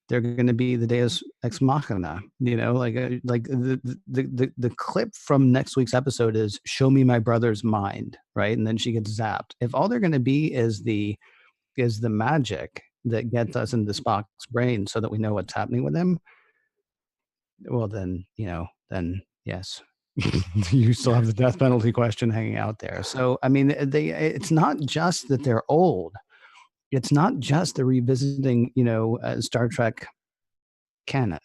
the Deus ex machina, like the clip from next week's episode is show me my brother's mind, right? And then she gets zapped. If all they're going to be is the magic that gets us into Spock's brain so that we know what's happening with him, well, then, then yes, you still have the death penalty question hanging out there. So, I mean, it's not just that they're old. It's not just the revisiting, Star Trek canon,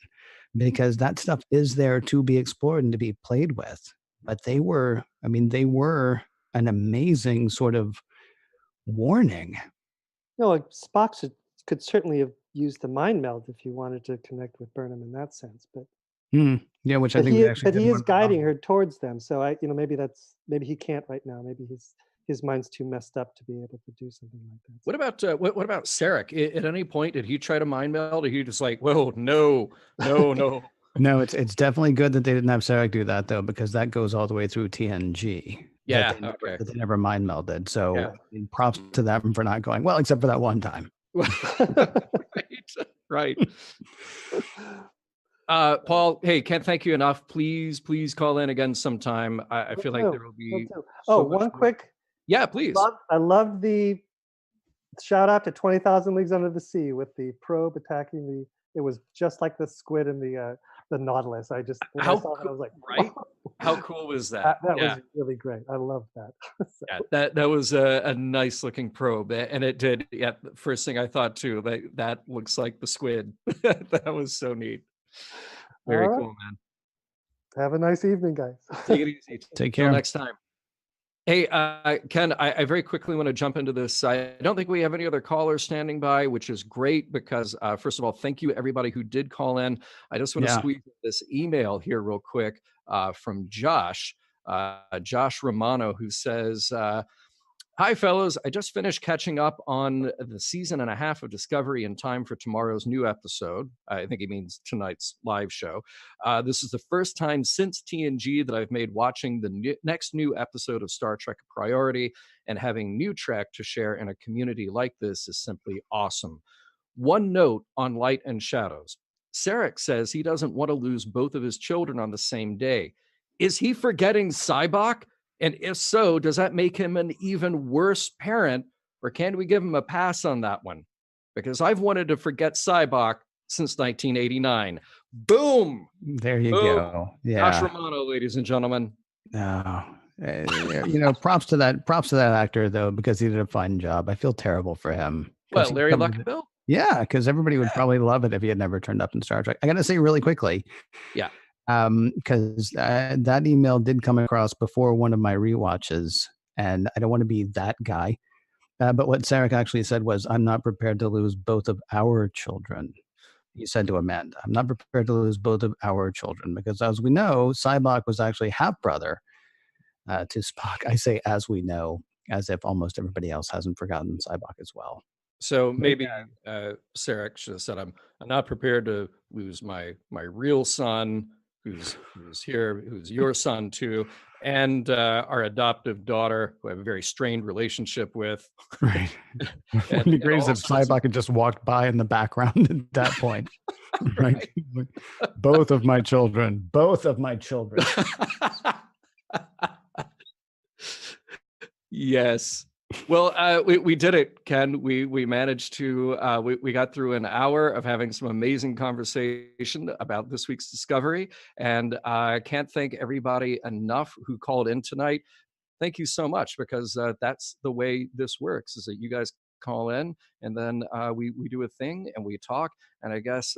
because that stuff is there to be explored and to be played with. But they were an amazing sort of warning. Like Spock could certainly have used the mind meld if he wanted to connect with Burnham in that sense, but yeah, which I think he is guiding her towards them. So maybe he can't right now. Maybe his mind's too messed up to be able to do something like that. What about what about Sarek? At any point did he try to mind meld? Or he just like, whoa, no. No, it's definitely good that they didn't have Sarek do that, though, because that goes all the way through TNG. Yeah, that they never mind melded. So props to them for not going, well, except for that one time. Right. Paul, hey, can't thank you enough. Please call in again sometime. I feel like there will be. One quick. Yeah, please. I love the shout out to 20,000 Leagues Under the Sea with the probe attacking it was just like the squid in the Nautilus. I just, when I saw that, I was like, right? How cool was that? That was really great. I love that. Yeah, that was a nice looking probe, and it did. Yeah, the first thing I thought too, that looks like the squid. That was so neat. Very cool, man. Have a nice evening, guys. Take it easy. Take care. Till next time. Hey, Ken, I very quickly want to jump into this. I don't think we have any other callers standing by, which is great because, first of all, thank you everybody who did call in. I just want to squeeze this email here real quick from Josh Romano, who says, hi, fellows. I just finished catching up on the season and a half of Discovery in time for tomorrow's new episode. I think he means tonight's live show. This is the first time since TNG that I've made watching the next new episode of Star Trek a priority, and having new Trek to share in a community like this is simply awesome. One note on Light and Shadows. Sarek says he doesn't want to lose both of his children on the same day. Is he forgetting Sybok? And if so, does that make him an even worse parent, or can we give him a pass on that one? Because I've wanted to forget Sybok since 1989. Boom! There you go. Yeah. Josh Romano, ladies and gentlemen. No. Props to that actor, though, because he did a fine job. I feel terrible for him. Well, Larry Luckenbill? Yeah, because everybody would probably love it if he had never turned up in Star Trek. I got to say really quickly. Yeah. Because that email did come across before one of my rewatches, and I don't want to be that guy. But what Sarek actually said was, I'm not prepared to lose both of our children. He said to Amanda, I'm not prepared to lose both of our children, because as we know, Sybok was actually half-brother to Spock. I say as we know, as if almost everybody else hasn't forgotten Sybok as well. So maybe Sarek should have said, I'm not prepared to lose my real son, who's here, who's your son too, and our adoptive daughter, who I have a very strained relationship with. Right. It'd be great if Sybok had just walked by in the background at that point. Right. Both of my children. Yes. Well, we did it, Ken. We managed to, we got through an hour of having some amazing conversation about this week's Discovery. And I can't thank everybody enough who called in tonight. thank you so much, because that's the way this works, is that you guys call in, and then we do a thing and we talk. And I guess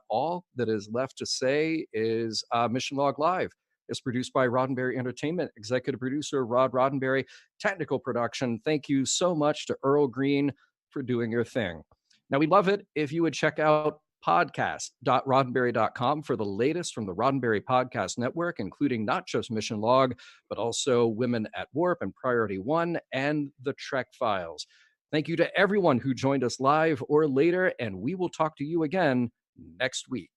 all that is left to say is Mission Log Live is produced by Roddenberry Entertainment, executive producer Rod Roddenberry, technical production. Thank you so much to Earl Green for doing your thing. Now, we'd love it if you would check out podcast.roddenberry.com for the latest from the Roddenberry Podcast Network, including not just Mission Log, but also Women at Warp and Priority One and the Trek Files. Thank you to everyone who joined us live or later, and we will talk to you again next week.